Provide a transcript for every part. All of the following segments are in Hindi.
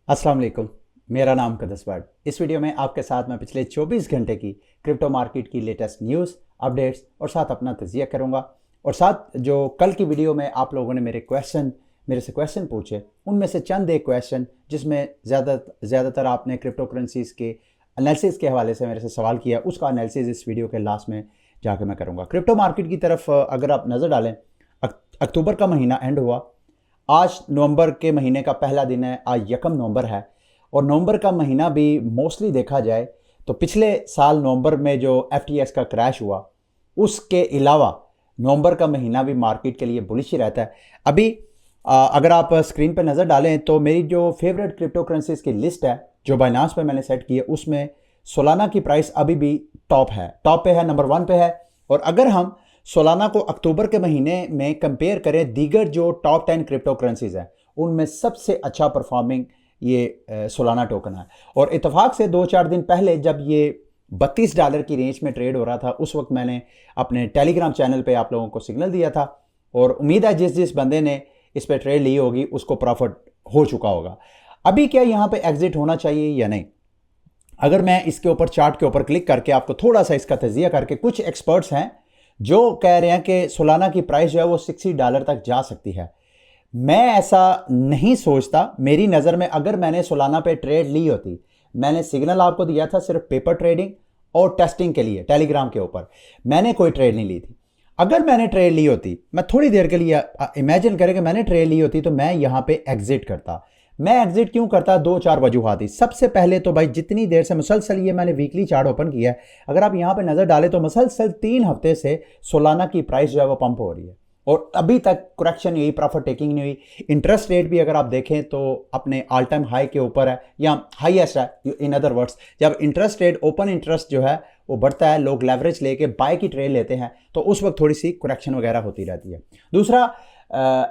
अस्सलाम वालेकुम। मेरा नाम कदस बट। इस वीडियो में आपके साथ मैं पिछले 24 घंटे की क्रिप्टो मार्केट की लेटेस्ट न्यूज़, अपडेट्स और साथ अपना तजिया करूंगा। और साथ जो कल की वीडियो में आप लोगों ने मेरे से क्वेश्चन पूछे, उनमें से चंद एक क्वेश्चन जिसमें ज़्यादातर आपने क्रिप्टो करेंसीज के एनालिसिस के हवाले से मेरे से सवाल किया, उसका एनालिसिस इस वीडियो के लास्ट में जाके मैं करूँगा। क्रिप्टो मार्केट की तरफ अगर आप नज़र डालें, अक्टूबर का महीना एंड हुआ। आज नवंबर के महीने का पहला दिन है, आज यकम नवंबर है। और नवंबर का महीना भी मोस्टली देखा जाए तो पिछले साल नवंबर में जो FTX का क्रैश हुआ, उसके अलावा नवंबर का महीना भी मार्केट के लिए बुलिश ही रहता है। अभी अगर आप स्क्रीन पर नज़र डालें तो मेरी जो फेवरेट क्रिप्टो करेंसीज की लिस्ट है जो बाइनांस पे मैंने सेट की है, उसमें सोलाना की प्राइस अभी भी टॉप पे है, नंबर 1 पे है। और अगर हम सोलाना को अक्टूबर के महीने में कंपेयर करें दीगर जो टॉप 10 क्रिप्टो करेंसीज हैं, उनमें सबसे अच्छा परफॉर्मिंग ये सोलाना टोकन है। और इत्तेफाक से 2-4 दिन पहले जब ये $32 की रेंज में ट्रेड हो रहा था, उस वक्त मैंने अपने टेलीग्राम चैनल पे आप लोगों को सिग्नल दिया था और उम्मीद है जिस बंदे ने इस पर ट्रेड ली होगी उसको प्रॉफिट हो चुका होगा। अभी क्या यहाँ पे एग्जिट होना चाहिए या नहीं? अगर मैं इसके ऊपर चार्ट के ऊपर क्लिक करके आपको थोड़ा सा इसका तजिया करके, कुछ एक्सपर्ट्स हैं जो कह रहे हैं कि सोलाना की प्राइस जो है वो $60 तक जा सकती है। मैं ऐसा नहीं सोचता। मेरी नज़र में अगर मैंने सोलाना पे ट्रेड ली होती, मैंने सिग्नल आपको दिया था सिर्फ पेपर ट्रेडिंग और टेस्टिंग के लिए टेलीग्राम के ऊपर, मैंने कोई ट्रेड नहीं ली थी। अगर मैंने ट्रेड ली होती, मैं थोड़ी देर के लिए इमेजिन करें कि मैंने ट्रेड ली होती, तो मैं यहाँ पे एग्जिट करता। मैं एग्जिट क्यों करता? 2-4 वजूहात थी। सबसे पहले तो भाई जितनी देर से मुसलसल ये मैंने वीकली चार्ट ओपन किया है, अगर आप यहाँ पे नज़र डालें तो मुसलसल 3 हफ्ते से सोलाना की प्राइस जो है वो पंप हो रही है और अभी तक करेक्शन नहीं हुई, प्रॉफिट टेकिंग नहीं हुई। इंटरेस्ट रेट भी अगर आप देखें तो अपने ऑल टाइम हाई के ऊपर है या हाईएस्ट है। इन अदर वर्ड्स, जब इंटरेस्ट रेट, ओपन इंटरेस्ट जो है वो बढ़ता है, लोग लेवरेज लेके बाय की ट्रेड लेते हैं, तो उस वक्त थोड़ी सी करेक्शन वगैरह होती रहती है। दूसरा,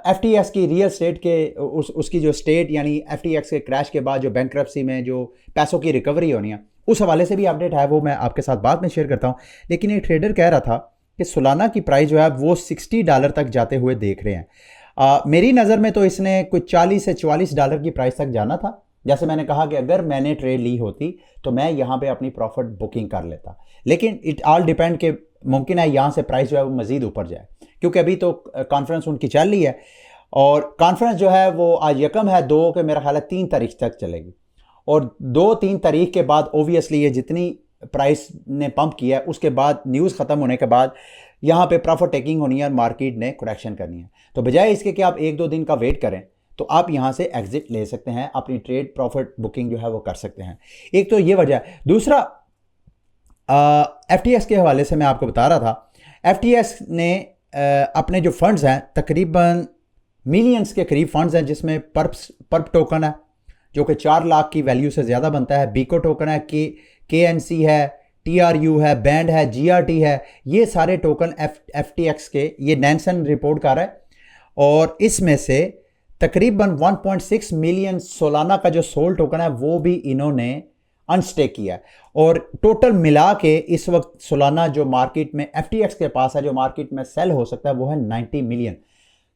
FTX की रियल स्टेट के उसकी जो स्टेट यानी FTX के क्रैश के बाद जो बैंक्रप्सी में जो पैसों की रिकवरी होनी है, उस हवाले से भी अपडेट है, वो मैं आपके साथ बाद में शेयर करता हूँ। लेकिन एक ट्रेडर कह रहा था कि सोलाना की प्राइस जो है वो $60 तक जाते हुए देख रहे हैं। मेरी नज़र में तो इसने कुछ $40 से $44 की प्राइस तक जाना था। जैसे मैंने कहा कि अगर मैंने ट्रेड ली होती तो मैं यहाँ पे अपनी प्रॉफिट बुकिंग कर लेता, लेकिन इट ऑल डिपेंड के मुमकिन है यहाँ से प्राइस जो है वो मज़ीद ऊपर जाए, क्योंकि अभी तो कॉन्फ्रेंस उनकी चल रही है और कॉन्फ्रेंस जो है वो आज यकम है, 2 के मेरा ख्याल है 3 तारीख तक चलेगी। और 2-3 तारीख के बाद ओबियसली ये जितनी प्राइस ने पंप किया है, उसके बाद न्यूज़ ख़त्म होने के बाद यहाँ पे प्रॉफिट टेकिंग होनी है और मार्केट ने करेक्शन करनी है। तो बजाय इसके कि आप 1-2 दिन का वेट करें, तो आप यहाँ से एग्जिट ले सकते हैं, अपनी ट्रेड प्रॉफिट बुकिंग जो है वो कर सकते हैं। एक तो ये वजह है। दूसरा, FTX के हवाले से मैं आपको बता रहा था, FTX ने अपने जो फंड्स हैं, तकरीबन मिलियंस के करीब फंड्स हैं, जिसमें पर्प टोकन है जो कि 4 लाख की वैल्यू से ज़्यादा बनता है, बीको टोकन है, KNC है, TRU है, बैंड है, GRT है। ये सारे टोकन FTX के, ये नैनसन रिपोर्ट कर रहा है और इसमें से तकरीबन 1.6 मिलियन सोलाना का जो सोल टोकन है वो भी इन्होंने अनस्टेक किया है। और टोटल मिला के इस वक्त सोलाना जो मार्केट में FTX के पास है, जो मार्केट में सेल हो सकता है, वो है 90 मिलियन।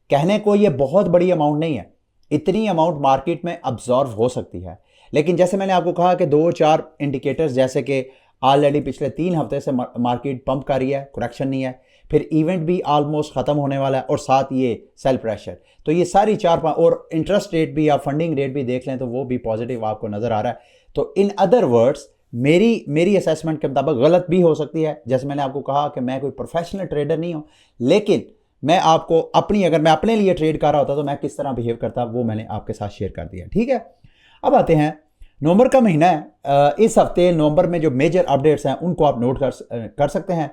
कहने को ये बहुत बड़ी अमाउंट नहीं है, इतनी अमाउंट मार्केट में अब्जॉर्व हो सकती है। लेकिन जैसे मैंने आपको कहा कि 2-4 इंडिकेटर्स, जैसे कि ऑलरेडी पिछले 3 हफ्ते से मार्केट पंप कर रही है, करेक्शन नहीं है, फिर इवेंट भी ऑलमोस्ट ख़त्म होने वाला है और साथ ये सेल प्रेशर, तो ये सारी 4-5, और इंटरेस्ट रेट भी या फंडिंग रेट भी देख लें तो वो भी पॉजिटिव आपको नज़र आ रहा है। तो इन अदर वर्ड्स, मेरी असेसमेंट के मुताबिक गलत भी हो सकती है। जैसे मैंने आपको कहा कि मैं कोई प्रोफेशनल ट्रेडर नहीं हूँ, लेकिन मैं आपको अगर मैं अपने लिए ट्रेड कर रहा होता तो मैं किस तरह बिहेव करता, वो मैंने आपके साथ शेयर कर दिया। ठीक है, अब आते हैं, नवंबर का महीना है। इस हफ्ते नवंबर में जो मेजर अपडेट्स हैं उनको आप नोट कर सकते हैं।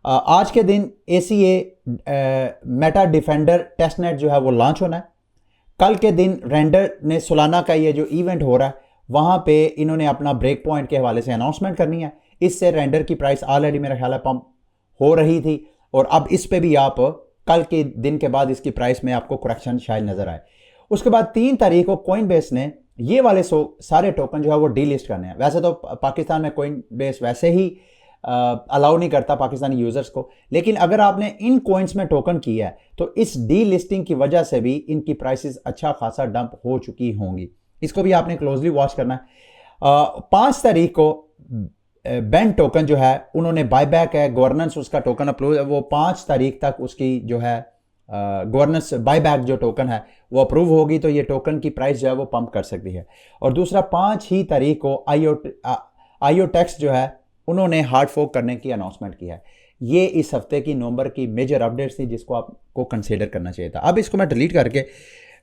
आज के दिन ACA मेटा डिफेंडर टेस्टनेट जो है वो लॉन्च होना है। कल के दिन रेंडर ने सोलाना का ये जो इवेंट हो रहा है वहाँ पे इन्होंने अपना ब्रेक पॉइंट के हवाले से अनाउंसमेंट करनी है। इससे रेंडर की प्राइस ऑलरेडी मेरा ख्याल है पंप हो रही थी और अब इस पे भी आप कल के दिन के बाद इसकी प्राइस में आपको करेक्शन शायद नजर आए। उसके बाद 3 तारीख को कोइनबेस ने ये वाले सारे टोकन जो है वो डीलिस्ट करने हैं। वैसे तो पाकिस्तान में कोइनबेस वैसे ही अलाउ नहीं करता पाकिस्तानी यूजर्स को, लेकिन अगर आपने इन कॉइन्स में टोकन किया है तो इस डी लिस्टिंग की वजह से भी इनकी प्राइसेस अच्छा खासा डंप हो चुकी होंगी। इसको भी आपने क्लोजली वॉच करना है। 5 तारीख को बेंड टोकन जो है उन्होंने बायबैक है, गवर्नेंस उसका टोकन अप्रूव है, वो 5 तारीख तक उसकी जो है गवर्नेंस बायबैक जो टोकन है वो अप्रूव होगी, तो ये टोकन की प्राइस जो है वो पंप कर सकती है। और दूसरा 5 ही तारीख को आईओटेक्स जो है उन्होंने हार्ड फोर्क करने की अनाउंसमेंट की है। ये इस हफ्ते की नवंबर की मेजर अपडेट्स थी जिसको आपको कंसीडर करना चाहिए था। अब इसको मैं डिलीट करके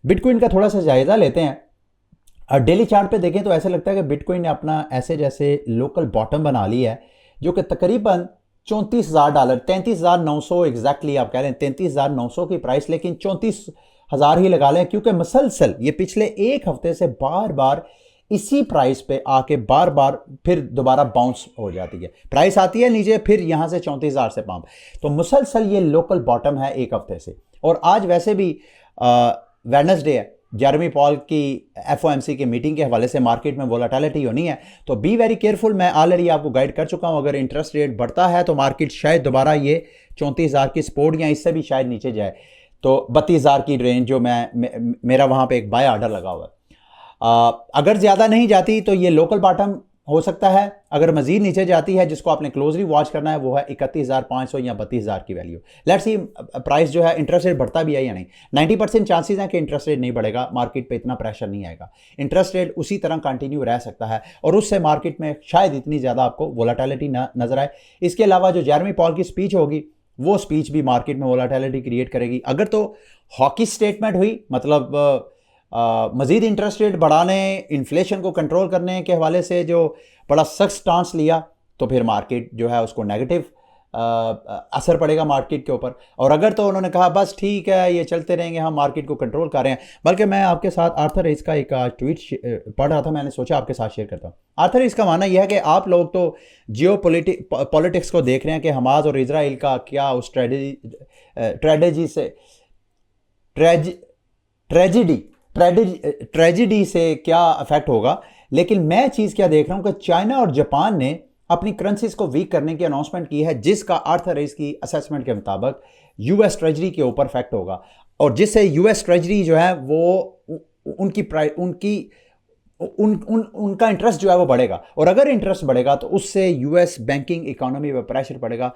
बिटकॉइन का थोड़ा सा जायजा लेते हैं। और डेली चार्ट पे देखें तो ऐसा लगता है कि बिटकॉइन ने अपना ऐसे जैसे लोकल बॉटम बना लिया है, जो कि तकरीबन $34,000 $33,900 एग्जैक्टली आप कह रहे हैं 33,900 की प्राइस, लेकिन 34,000 ही लगा लें, क्योंकि मसलसल ये पिछले एक हफ्ते से बार बार इसी प्राइस पे आके बार बार फिर दोबारा बाउंस हो जाती है। प्राइस आती है नीचे, फिर यहां से 34,000 से पंप, तो मुसलसल ये लोकल बॉटम है एक हफ्ते से। और आज वैसे भी वेडनेसडे है, जेरेमी पॉल की एफओएमसी की मीटिंग के हवाले से मार्केट में वोलेटिलिटी होनी है, तो बी वेरी केयरफुल। मैं ऑलरेडी आपको गाइड कर चुका हूं, अगर इंटरेस्ट रेट बढ़ता है तो मार्केट शायद दोबारा ये 34,000 की सपोर्ट या इससे भी शायद नीचे जाए, तो 32,000 की रेंज जो मेरा वहां पे एक बाय ऑर्डर लगा हुआ है। अगर ज़्यादा नहीं जाती तो ये लोकल बॉटम हो सकता है। अगर मजीद नीचे जाती है, जिसको आपने क्लोजली वॉच करना है, वो है 31,500 या 32,000 की वैल्यू। लेट्स सी प्राइस जो है इंटरेस्ट रेट बढ़ता भी है या नहीं। 90% चांसेस हैं कि इंटरेस्ट रेट नहीं बढ़ेगा, मार्केट पे इतना प्रेशर नहीं आएगा, इंटरेस्ट रेट उसी तरह कंटिन्यू रह सकता है और उससे मार्केट में शायद इतनी ज़्यादा आपको वोलेटिलिटी नजर आए। इसके अलावा जो जेरेमी पॉल की स्पीच होगी, वो स्पीच भी मार्केट में वोलेटिलिटी क्रिएट करेगी। अगर तो हॉकी स्टेटमेंट हुई, मतलब मजीद इंटरेस्ट रेट बढ़ाने, इन्फ्लेशन को कंट्रोल करने के हवाले से जो बड़ा सख्त स्टांस लिया, तो फिर मार्केट जो है उसको नेगेटिव असर पड़ेगा मार्केट के ऊपर। और अगर तो उन्होंने कहा बस ठीक है ये चलते रहेंगे, हम मार्केट को कंट्रोल कर रहे हैं, बल्कि मैं आपके साथ आर्थर रेस का एक ट्वीट पढ़ रहा था, मैंने सोचा आपके साथ शेयर करता हूँ। आर्थर रेस का मानना यह है कि आप लोग तो जियो पॉलिटिक्स को देख रहे हैं कि हमास और इजराइल का क्या उस ट्रेजिडी से क्या इफेक्ट होगा, लेकिन मैं चीज़ क्या देख रहा हूं कि चाइना और जापान ने अपनी करेंसीज को वीक करने की अनाउंसमेंट की है, जिसका अर्थ है इसकी असेसमेंट के मुताबिक यूएस ट्रेजरी के ऊपर इफेक्ट होगा, और जिससे यूएस ट्रेजरी जो है वो उनका इंटरेस्ट जो है वो बढ़ेगा। और अगर इंटरेस्ट बढ़ेगा तो उससे यूएस बैंकिंग इकोनॉमी पर प्रेशर पड़ेगा।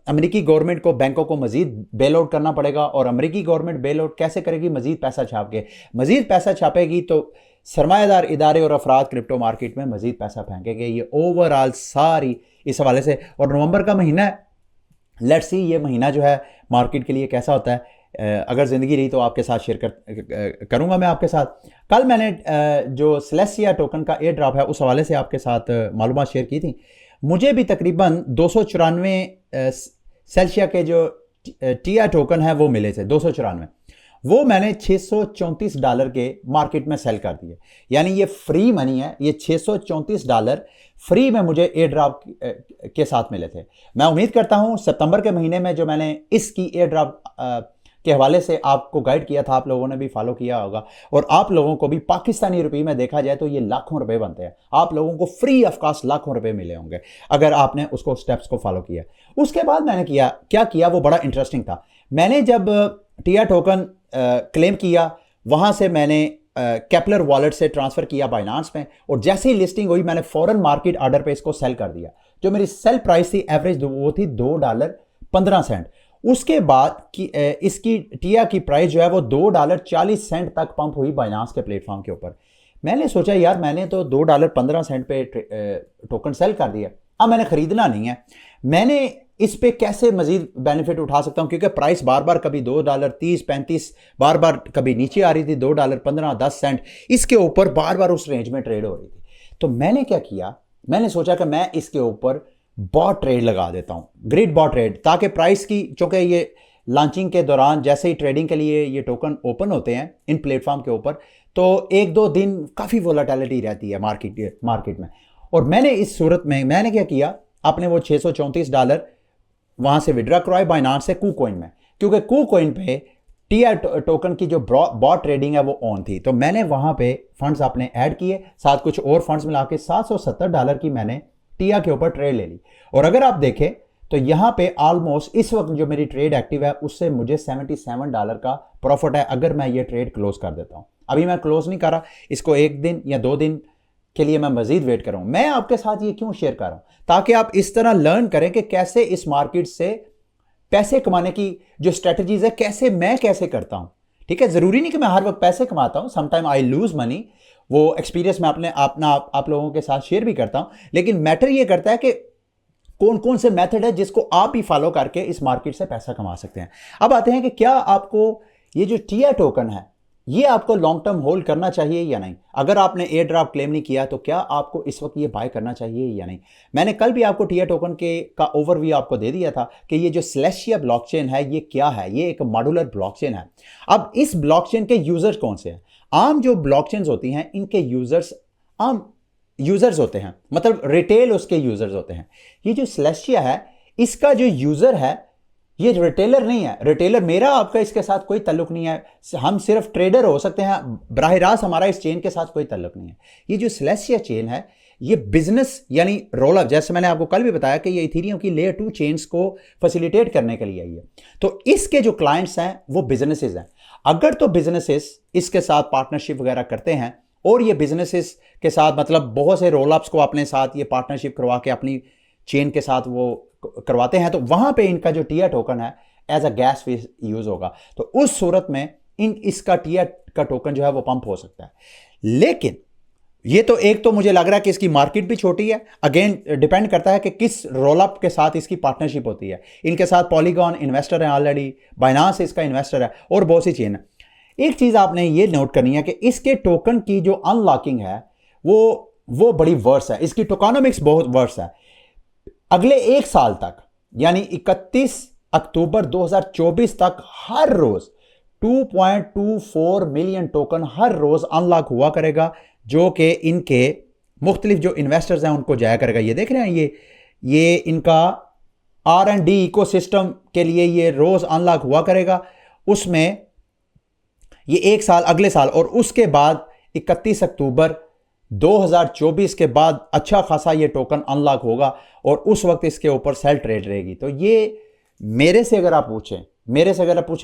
अमेरिकी गवर्नमेंट को बैंकों को मजीद बेल आउट करना पड़ेगा, और अमेरिकी गवर्नमेंट बेल आउट कैसे करेगी? मजीद पैसा छाप के। मजीद पैसा छापेगी तो सरमायादार इदारे और अफराद क्रिप्टो मार्केट में मजीद पैसा फेंकेंगे। ये ओवरऑल सारी इस हवाले से, और नवंबर का महीना है, लेट्स सी ये महीना जो है मार्केट के लिए कैसा होता है। अगर ज़िंदगी रही तो आपके साथ शेयर करूंगा मैं आपके साथ। कल मैंने जो सेलेसिया टोकन का एयर ड्रॉप है उस हवाले से आपके साथ मालूमात शेयर की थी। मुझे भी तकरीबन 294 सेल्सिया के जो टीआर टोकन है वो मिले थे, 294। वो मैंने $634 के मार्केट में सेल कर दिए, यानी ये फ्री मनी है। ये $634 फ्री में मुझे एयर ड्रॉप के साथ मिले थे। मैं उम्मीद करता हूं सितंबर के महीने में जो मैंने इसकी एयर ड्रॉप के हवाले से आपको गाइड किया था, आप लोगों ने भी फॉलो किया होगा, और आप लोगों को भी पाकिस्तानी रुपये में देखा जाए तो ये लाखों रुपए बनते हैं। आप लोगों को फ्री ऑफ कॉस्ट लाखों रुपए मिले होंगे अगर आपने उसको स्टेप्स को फॉलो किया। उसके बाद मैंने क्या किया वो बड़ा इंटरेस्टिंग था। मैंने जब टीआर टोकन क्लेम किया, वहां से मैंने केपलर वॉलेट से ट्रांसफर किया बाइनांस में, और जैसे ही लिस्टिंग हुई मैंने फॉरेन मार्केट ऑर्डर पे इसको सेल कर दिया। जो मेरी सेल प्राइस थी एवरेज वो थी $2.15। उसके बाद की इसकी टीआर की प्राइस जो है वो $2.40 तक पंप हुई बाइनांस के प्लेटफॉर्म के ऊपर। मैंने सोचा यार मैंने तो $2.15 पे टोकन सेल कर दिया, अब मैंने खरीदना नहीं है, मैंने इस पे कैसे मजीद बेनिफिट उठा सकता हूं, क्योंकि प्राइस बार बार कभी $2.30-35 बार बार कभी नीचे आ रही थी, $2.15-10 इसके ऊपर बार बार उस रेंज में ट्रेड हो रही थी। तो मैंने क्या किया, मैंने सोचा कि मैं इसके ऊपर बॉट ट्रेड लगा देता हूं, ग्रिड बॉट ट्रेड, ताकि प्राइस की, चूंकि ये लॉन्चिंग के दौरान जैसे ही ट्रेडिंग के लिए ये टोकन ओपन होते हैं इन प्लेटफॉर्म के ऊपर, तो 1-2 दिन काफ़ी वोलेटिलिटी रहती है मार्केट में। और मैंने इस सूरत में मैंने क्या किया, आपने वो $634 वहां से विड्रॉ करवाए बाइनांस से KuCoin में, क्योंकि KuCoin पे टीआर टोकन की जो बॉट ट्रेडिंग है वो ऑन थी। तो मैंने वहां पे फंड्स अपने ऐड किए, साथ कुछ और फंड्स मिला के $770 की मैंने टीआर के ऊपर ट्रेड ले ली। और अगर आप देखें तो यहां पे ऑलमोस्ट इस वक्त जो मेरी ट्रेड एक्टिव है उससे मुझे $77 का प्रॉफिट है, अगर मैं ये ट्रेड क्लोज कर देता हूं। अभी मैं क्लोज नहीं कर रहा, इसको 1 दिन या 2 दिन के लिए मैं मजीद वेट कर रहा हूं। मैं आपके साथ ये क्यों शेयर कर रहा हूं, ताकि आप इस तरह लर्न करें कि कैसे इस मार्केट से पैसे कमाने की जो स्ट्रेटजीज है कैसे करता हूं। ठीक है, जरूरी नहीं कि मैं हर वक्त पैसे कमाता हूं, समटाइम आई लूज मनी, वो एक्सपीरियंस मैं आप लोगों के साथ शेयर भी करता हूं। लेकिन मैटर ये करता है कि कौन कौन से मेथड है जिसको आप ही फॉलो करके इस मार्केट से पैसा कमा सकते हैं। अब आते हैं कि क्या आपको ये जो टीआई टोकन है ये आपको लॉन्ग टर्म होल्ड करना चाहिए या नहीं। अगर आपने एयर ड्राफ्ट क्लेम नहीं किया तो क्या आपको इस वक्त ये बाय करना चाहिए या नहीं। मैंने कल भी आपको टीआई टोकन का ओवरव्यू आपको दे दिया था कि ये जो सेलेस्टिया ब्लॉकचेन है ये क्या है, ये एक मॉड्यूलर ब्लॉकचेन है। अब इस ब्लॉकचेन के यूजर्स कौन से हैं। आम जो ब्लॉकचेन्स होती हैं इनके यूजर्स आम यूजर्स होते हैं, मतलब रिटेल उसके यूजर्स होते हैं। ये जो सेलेस्टिया है इसका जो यूजर है ये रिटेलर नहीं है। रिटेलर मेरा आपका इसके साथ कोई ताल्लुक नहीं है, हम सिर्फ ट्रेडर हो सकते हैं, बराह रास्त हमारा इस चेन के साथ कोई ताल्लुक नहीं है। ये जो सेलेस्टिया चेन है ये बिजनेस यानी रोल अप, जैसे मैंने आपको कल भी बताया कि ये इथेरियम की लेयर 2 चेन्स को फैसिलिटेट करने के लिए आई है। तो इसके जो क्लाइंट्स हैं वो बिजनेसेस हैं। अगर तो बिजनेसेस इसके साथ पार्टनरशिप वगैरह करते हैं और ये बिजनेसेस के साथ मतलब बहुत से रोल अप्स को अपने साथ ये पार्टनरशिप करवा के अपनी चेन के साथ वो करवाते हैं, तो वहां पे इनका जो टीआई टोकन है as a gas fee use होगा। तो उस सूरत में इसका टीआई का टोकन जो है वो पंप हो सकता है। लेकिन ये तो एक तो मुझे लग रहा है कि इसकी मार्केट भी छोटी है, अगेन डिपेंड करता है कि किस रोल अप के साथ इसकी पार्टनरशिप होती है। इनके साथ पॉलीगॉन इन्वेस्टर है ऑलरेडी, बाइनांस इसका इन्वेस्टर है और बहुत सी चेन है। एक चीज आपने ये नोट करनी है कि इसके टोकन की जो अनलॉकिंग है वो बड़ी वर्स है, इसकी टोकनोमिक्स बहुत वर्स है। अगले 1 साल तक यानी 31 अक्टूबर 2024 तक हर रोज 2.24 मिलियन टोकन हर रोज अनलॉक हुआ करेगा, जो कि इनके मुख्तलिफ जो इन्वेस्टर्स हैं उनको जाया करेगा। ये देख रहे हैं ये इनका R&D इकोसिस्टम के लिए ये रोज अनलॉक हुआ करेगा। उसमें ये 1 साल अगले साल और उसके बाद 31 अक्टूबर 2024 के बाद अच्छा खासा ये टोकन अनलॉक होगा और उस वक्त इसके ऊपर सेल ट्रेड रहेगी। तो ये मेरे से अगर आप पूछें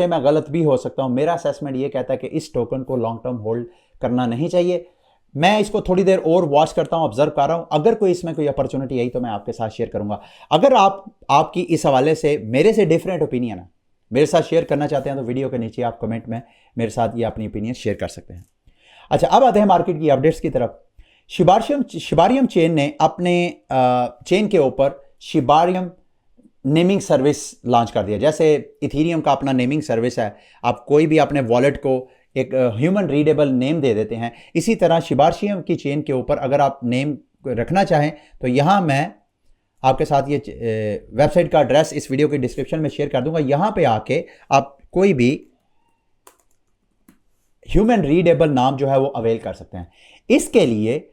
मैं गलत भी हो सकता हूं, मेरा असेसमेंट ये कहता है कि इस टोकन को लॉन्ग टर्म होल्ड करना नहीं चाहिए। मैं इसको थोड़ी देर और वॉच करता हूं, ऑब्जर्व कर रहा हूं, अगर कोई इसमें कोई अपॉर्चुनिटी आई तो मैं आपके साथ शेयर करूंगा। अगर आपकी इस हवाले से मेरे से डिफरेंट ओपिनियन है, मेरे साथ शेयर करना चाहते हैं तो वीडियो के नीचे आप कमेंट में मेरे साथ ये अपनी ओपिनियन शेयर कर सकते हैं। अच्छा, अब आते हैं मार्केट की अपडेट्स की तरफ। शिबारियम चेन ने अपने चेन के ऊपर शिबारियम नेमिंग सर्विस लॉन्च कर दिया। जैसे इथेरियम का अपना नेमिंग सर्विस है, आप कोई भी अपने वॉलेट को एक ह्यूमन रीडेबल नेम दे देते हैं, इसी तरह शिबारियम की चेन के ऊपर अगर आप नेम रखना चाहें तो यहाँ मैं आपके साथ ये वेबसाइट का एड्रेस इस वीडियो के डिस्क्रिप्शन में शेयर कर दूंगा। यहाँ पे आके आप कोई भी ह्यूमन रीडेबल नाम जो है वो अवेल कर सकते हैं। इसके लिए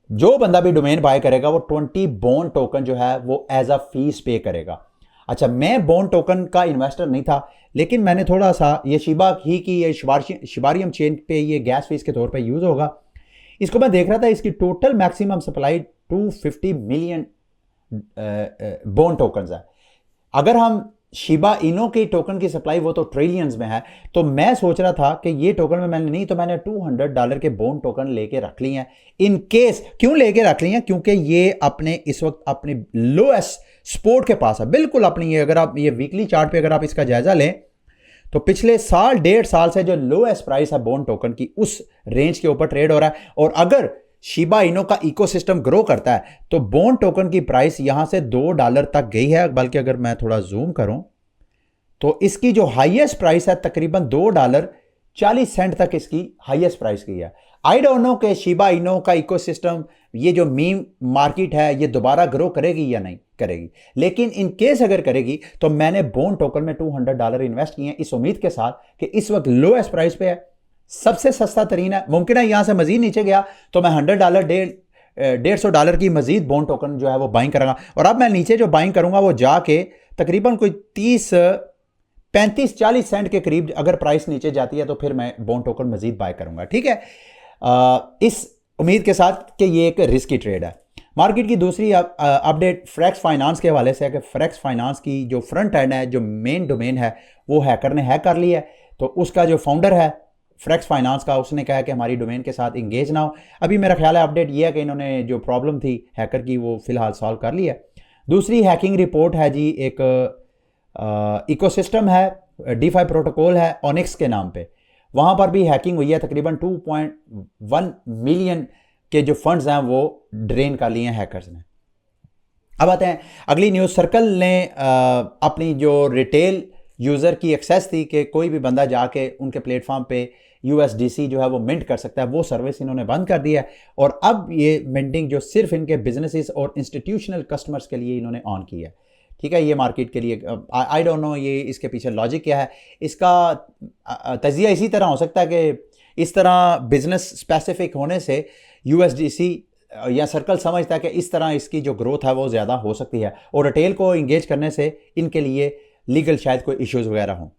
जो बंदा भी डोमेन बाय करेगा वो 20 बोन टोकन जो है वो एज अ फीस पे करेगा। अच्छा, मैं बोन टोकन का इन्वेस्टर नहीं था, लेकिन मैंने थोड़ा सा ये ये शिबारियम चेन पे ये गैस फीस के तौर पे यूज होगा, इसको मैं देख रहा था। इसकी total maximum supply 250 million bone token है। अगर हम शिबा इनो की टोकन की सप्लाई वो तो ट्रिलियंस में है, तो मैं सोच रहा था कि ये टोकन में मैंने $200 के बोन टोकन लेके रख लिए हैं इन केस। क्यों लेके रख लिए हैं? क्योंकि ये अपने इस वक्त अपनी लोएस्ट सपोर्ट के पास है, बिल्कुल अपनी। अगर आप ये वीकली चार्ट पे अगर आप इसका जायजा लें तो पिछले 1.5 साल से जो लोएस्ट प्राइस है बोन टोकन की उस रेंज के ऊपर ट्रेड हो रहा है। और अगर शिबा इनो का इकोसिस्टम ग्रो करता है तो बोन टोकन की प्राइस यहां से $2 तक गई है। बल्कि अगर मैं थोड़ा जूम करूं तो इसकी जो हाईएस्ट प्राइस है तकरीबन $2.40 तक इसकी हाईएस्ट प्राइस गई है। आई डोंट नो कि शिबा इनो का इकोसिस्टम ये जो मीम मार्केट है ये दोबारा ग्रो करेगी या नहीं करेगी, लेकिन इन केस अगर करेगी तो मैंने बोन टोकन में $200 इन्वेस्ट किए हैं इस उम्मीद के साथ कि इस वक्त लोएस्ट प्राइस पे है, सबसे सस्ता तरीन है। मुमकिन है यहां से मजीद नीचे गया तो मैं $100 $150 की मजीद बोन टोकन जो है वो बाइंग करूंगा। और अब मैं नीचे जो बाइंग करूंगा वो जाके तकरीबन कोई 35-40 सेंट के करीब अगर प्राइस नीचे जाती है तो फिर मैं बोन टोकन मजीद बाय करूंगा। ठीक है, इस उम्मीद के साथ कि ये एक रिस्की ट्रेड है। मार्केट की दूसरी अपडेट फ्रेक्स फाइनेंस के हवाले से है कि फ्रेक्स फाइनेंस की जो फ्रंट एंड है, जो मेन डोमेन है, वो हैकर ने हैक कर लिया है। तो उसका जो फाउंडर है फ्रेक्स फाइनेंस का, उसने कहा कि हमारी डोमेन के साथ इंगेज ना हो। अभी मेरा ख्याल है अपडेट ये है कि इन्होंने जो प्रॉब्लम थी हैकर की वो फिलहाल सॉल्व कर लिया। दूसरी हैकिंग रिपोर्ट है जी, एक इकोसिस्टम है, DeFi प्रोटोकॉल है ऑनिक्स के नाम पे, वहाँ पर भी हैकिंग हुई है। तकरीबन 2.1 मिलियन के जो फंड्स हैं वो ड्रेन कर लिए हैं हैकर्स ने। अब आते हैं अगली न्यूज़। सर्कल ने अपनी जो रिटेल यूज़र की एक्सेस थी कि कोई भी बंदा जाके उनके प्लेटफॉर्म पे USDC जो है वो मिंट कर सकता है, वो सर्विस इन्होंने बंद कर दिया है। और अब ये मिंटिंग जो सिर्फ इनके बिजनेसेस और इंस्टीट्यूशनल कस्टमर्स के लिए इन्होंने ऑन की है। ठीक है, ये मार्केट के लिए आई डोंट नो ये इसके पीछे लॉजिक क्या है। इसका तजिया इसी तरह हो सकता है कि इस तरह बिजनेस स्पेसिफिक होने से USDC या सर्कल समझता है कि इस तरह इसकी जो ग्रोथ है वो ज़्यादा हो सकती है, और रिटेल को इंगेज करने से इनके लिए लीगल शायद कोई इश्यूज़ वगैरह हों।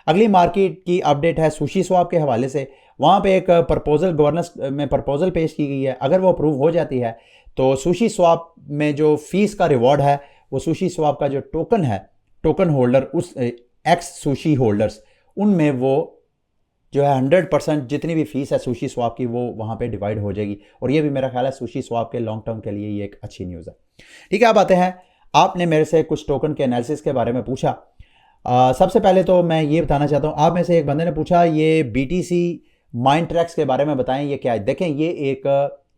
अगली मार्केट की अपडेट है सुशी स्वैप के हवाले से। वहाँ पे एक प्रपोजल गवर्नेंस में प्रपोजल पेश की गई है। अगर वो अप्रूव हो जाती है तो सुशी स्वैप में जो फीस का रिवॉर्ड है वो सुशी स्वैप का जो टोकन है, टोकन होल्डर उस एक्स सुशी होल्डर्स, उनमें वो जो है 100% जितनी भी फीस है सुशी स्वैप की वो वहाँ पे डिवाइड हो जाएगी। और ये भी मेरा ख्याल है सुशी स्वैप के लॉन्ग टर्म के लिए ये एक अच्छी न्यूज़ है। ठीक है, अब आते हैं, आपने मेरे से कुछ टोकन के एनालिसिस के बारे में पूछा। सबसे पहले तो मैं ये बताना चाहता हूँ, आप में से एक बंदे ने पूछा ये BTC माइंट्रेक्स के बारे में बताएं ये क्या है। देखें, ये एक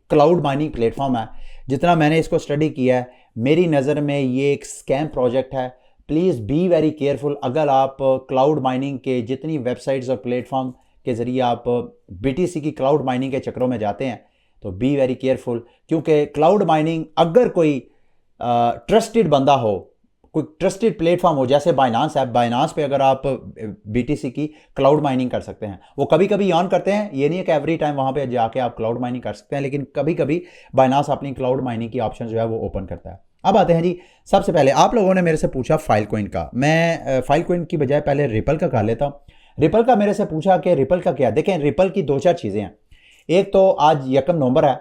क्लाउड माइनिंग प्लेटफॉर्म है। जितना मैंने इसको स्टडी किया है, मेरी नज़र में ये एक स्कैम प्रोजेक्ट है। Please be very careful. अगर आप क्लाउड माइनिंग के जितनी वेबसाइट्स और प्लेटफॉर्म के ज़रिए आप BTC की क्लाउड माइनिंग के चक्रों में जाते हैं तो बी वेरी केयरफुल, क्योंकि क्लाउड माइनिंग अगर कोई ट्रस्टेड बंदा हो, कोई ट्रस्टेड प्लेटफॉर्म हो, जैसे बाइनांस है, बाइनांस पे अगर आप BTC की क्लाउड माइनिंग कर सकते हैं। वो कभी कभी ऑन करते हैं, ये नहीं है कि एवरी टाइम वहाँ पे जाके आप क्लाउड माइनिंग कर सकते हैं, लेकिन कभी कभी बाइनांस अपनी क्लाउड माइनिंग की ऑप्शन जो है वो ओपन करता है। अब आते हैं जी, सबसे पहले आप लोगों ने मेरे से पूछा फाइलकॉइन का। मैं फाइलकॉइन की बजाय पहले रिपल का कर लेता हूँ। रिपल का मेरे से पूछा कि रिपल का क्या। देखें, रिपल की 2-4 चीज़ें हैं। एक तो आज 1 नवंबर है,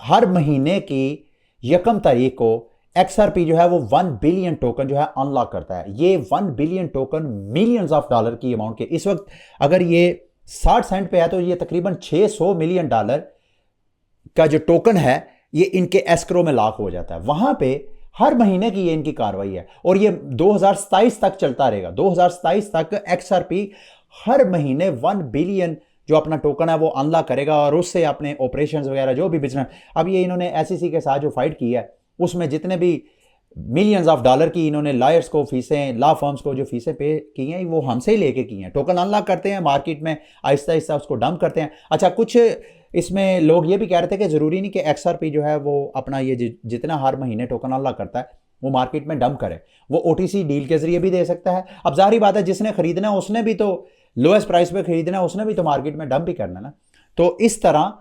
हर महीने की 1 तारीख को XRP जो है वो 1 बिलियन टोकन जो है अनलॉक करता है। ये 1 billion token millions of dollar की अमाउंट के, इस वक्त अगर ये 60 सेंट पे है तो ये तकरीबन $600 मिलियन का जो टोकन है ये इनके एस्क्रो में लॉक हो जाता है। वहां पे हर महीने की ये इनकी कार्रवाई है और ये 2027 तक चलता रहेगा। 2027 तक XRP हर महीने 1 बिलियन जो अपना टोकन है वो अनलॉक करेगा और उससे अपने ऑपरेशंस वगैरह जो भी बिजनेस, अब ये इन्होंने SEC के साथ जो फाइट की है उसमें जितने भी मिलियंस ऑफ डॉलर की इन्होंने लॉयर्स को फीसें, लॉ फर्म्स को जो फीसें पे की हैं वो हमसे ही लेके की हैं। टोकन अनलॉक करते हैं, मार्केट में आहिस्ता आहिस्ता उसको डंप करते हैं। अच्छा, कुछ इसमें लोग ये भी कह रहे थे कि ज़रूरी नहीं कि XRP जो है वो अपना ये जितना हर महीने टोकन अनलॉक करता है वो मार्केट में डंप करे, वो OTC डील के जरिए भी दे सकता है। अब जाहिर बात है जिसने खरीदना है उसने भी तो लोएस्ट प्राइस पे खरीदना है, उसने भी तो मार्केट में डंप ही करना ना। तो इस तरह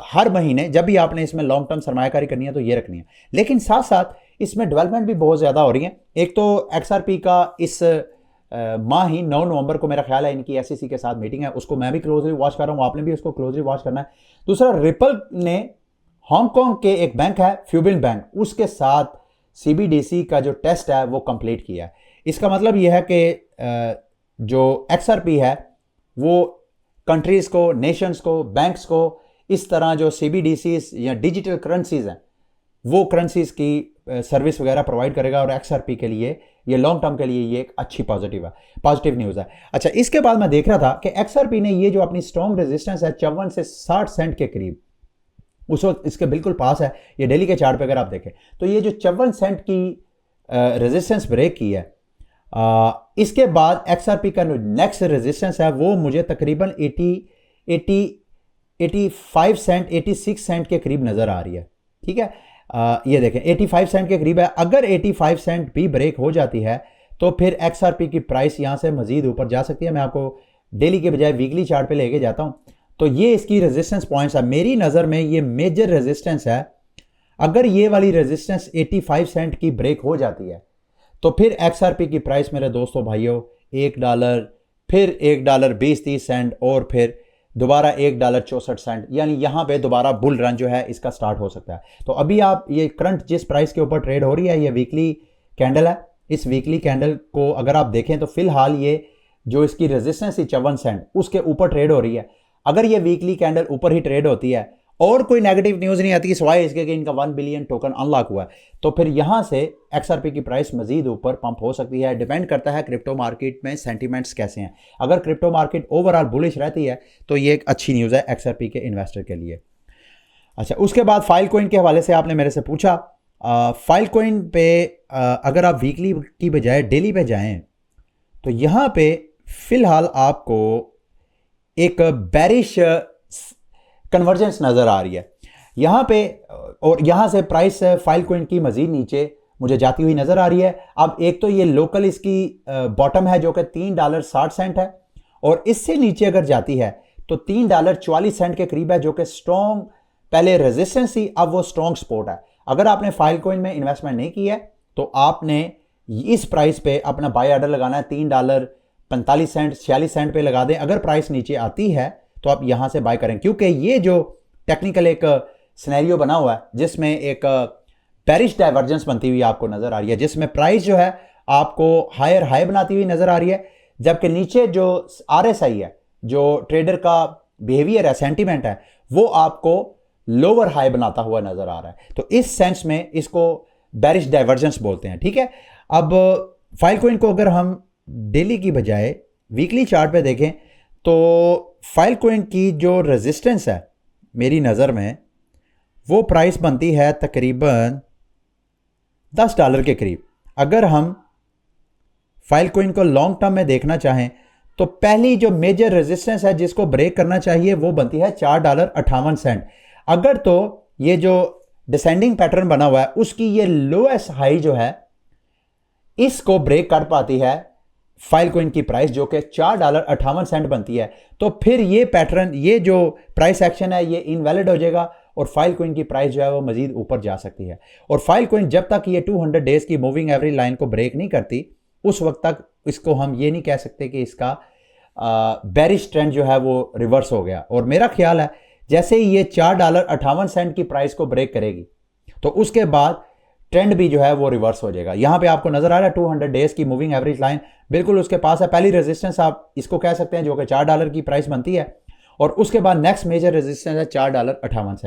हर महीने जब भी आपने इसमें लॉन्ग टर्म सरमायाकारी करनी है तो ये रखनी है। लेकिन साथ साथ इसमें डेवलपमेंट भी बहुत ज़्यादा हो रही है। एक तो XRP का इस माह ही 9 नवंबर को मेरा ख्याल है इनकी SEC के साथ मीटिंग है, उसको मैं भी क्लोजली वॉच कर रहा हूँ, आपने भी उसको क्लोजली वॉच करना है। दूसरा, रिपल ने हांगकांग के एक बैंक है फ्यूबिन बैंक, उसके साथ CBDC का जो टेस्ट है वो कंप्लीट किया है। इसका मतलब यह है कि जो XRP है वो कंट्रीज़ को, नेशंस को, बैंक्स को इस तरह जो CBDCs या डिजिटल करेंसीज हैं वो करेंसीज की सर्विस वगैरह प्रोवाइड करेगा और XRP के लिए ये लॉन्ग टर्म के लिए ये एक अच्छी पॉजिटिव न्यूज़ है। अच्छा, इसके बाद मैं देख रहा था कि XRP ने ये जो अपनी स्ट्रॉन्ग रेजिस्टेंस है 54 से 60 सेंट के करीब, उस वक्त इसके बिल्कुल पास है। ये डेली के चार्ट पे अगर आप देखें तो ये जो 54 सेंट की रेजिस्टेंस ब्रेक की है, इसके बाद XRP का नेक्स्ट रेजिस्टेंस है वो मुझे तकरीबन 85 सेंट 86 सेंट के करीब नज़र आ रही है। ठीक है, ये देखें 85 सेंट के करीब है। अगर 85 सेंट भी ब्रेक हो जाती है तो फिर XRP की प्राइस यहाँ से मजीद ऊपर जा सकती है। मैं आपको डेली के बजाय वीकली चार्ट पे लेके जाता हूँ। तो ये इसकी रेजिस्टेंस पॉइंट्स है, मेरी नज़र में ये मेजर रेजिस्टेंस है। अगर ये वाली रेजिस्टेंस 85 सेंट की ब्रेक हो जाती है तो फिर XRP की प्राइस मेरे दोस्तों भाइयों $1, फिर $1.20-30 और फिर दोबारा $1.64, यानी यहाँ पे दोबारा बुल रन जो है इसका स्टार्ट हो सकता है। तो अभी आप ये करंट जिस प्राइस के ऊपर ट्रेड हो रही है ये वीकली कैंडल है। इस वीकली कैंडल को अगर आप देखें तो फिलहाल ये जो इसकी रेजिस्टेंस थी 54 सेंट, उसके ऊपर ट्रेड हो रही है। अगर ये वीकली कैंडल ऊपर ही ट्रेड होती है और कोई नेगेटिव न्यूज़ नहीं आती सिवाय इसके कि इनका 1 बिलियन टोकन अनलॉक हुआ है, तो फिर यहाँ से XRP की प्राइस मजीद ऊपर पंप हो सकती है। डिपेंड करता है क्रिप्टो मार्केट में सेंटीमेंट्स कैसे हैं। अगर क्रिप्टो मार्केट ओवरऑल बुलिश रहती है तो ये एक अच्छी न्यूज़ है XRP के इन्वेस्टर के लिए। अच्छा, उसके बाद फाइलकॉइन के हवाले से आपने मेरे से पूछा। फाइलकॉइन पे अगर आप वीकली की बजाय डेली पे जाएं तो यहाँ पे फिलहाल आपको एक बेरिश कन्वर्जेंस नज़र आ रही है यहाँ पे, और यहाँ से प्राइस फाइलकॉइन की मज़ीद नीचे मुझे जाती हुई नज़र आ रही है। अब एक तो ये लोकल इसकी बॉटम है जो कि $3.60 है, और इससे नीचे अगर जाती है तो $3.44 के करीब है, जो कि स्ट्रॉन्ग पहले रेजिस्टेंस थी, अब वो स्ट्रॉन्ग सपोर्ट है। अगर आपने फाइलकॉइन में इन्वेस्टमेंट नहीं की है तो आपने इस प्राइस पे अपना बाय ऑर्डर लगाना है। $3.45 46 पे लगा दें। अगर प्राइस नीचे आती है तो आप यहां से बाय करें, क्योंकि ये जो टेक्निकल एक सिनेरियो बना हुआ है जिसमें एक बेरिश डाइवर्जेंस बनती हुई आपको नजर आ रही है, जिसमें प्राइस जो है आपको हायर हाई बनाती हुई नजर आ रही है, जबकि नीचे जो RSI है, जो ट्रेडर का बिहेवियर है, सेंटीमेंट है, वो आपको लोअर हाई बनाता हुआ नजर आ रहा है। तो इस सेंस में इसको बेरिश डाइवर्जेंस बोलते हैं। ठीक है, अब फाइलकॉइन को अगर हम डेली की बजाय वीकली चार्ट पे देखें तो फाइलकॉइन की जो रेजिस्टेंस है मेरी नज़र में वो प्राइस बनती है तकरीबन $10 के करीब। अगर हम फाइलकॉइन को लॉन्ग टर्म में देखना चाहें तो पहली जो मेजर रेजिस्टेंस है जिसको ब्रेक करना चाहिए वो बनती है $4.58। अगर तो ये जो डिसेंडिंग पैटर्न बना हुआ है उसकी ये लोएस्ट हाई जो है इसको ब्रेक कर पाती है फाइलकॉइन की प्राइस, जो कि $4.58 बनती है, तो फिर ये पैटर्न, ये जो प्राइस एक्शन है ये इनवैलिड हो जाएगा और फाइलकॉइन की प्राइस जो है वो मजीद ऊपर जा सकती है। और फाइलकॉइन जब तक ये 200 डेज की मूविंग एवरेज लाइन को ब्रेक नहीं करती उस वक्त तक इसको हम ये नहीं कह सकते कि इसका बेरिश ट्रेंड जो है वो रिवर्स हो गया। और मेरा ख्याल है जैसे ही ये $4.58 की प्राइस को ब्रेक करेगी तो उसके बाद ट्रेंड भी जो है वो रिवर्स हो जाएगा। यहां पे आपको नजर आ रहा है 200 डेज की मूविंग एवरेज लाइन बिल्कुल उसके पास है। पहली रेजिस्टेंस आप इसको कह सकते हैं जो कि $4 की प्राइस बनती है, और उसके बाद नेक्स्ट मेजर रेजिस्टेंस है $4.58।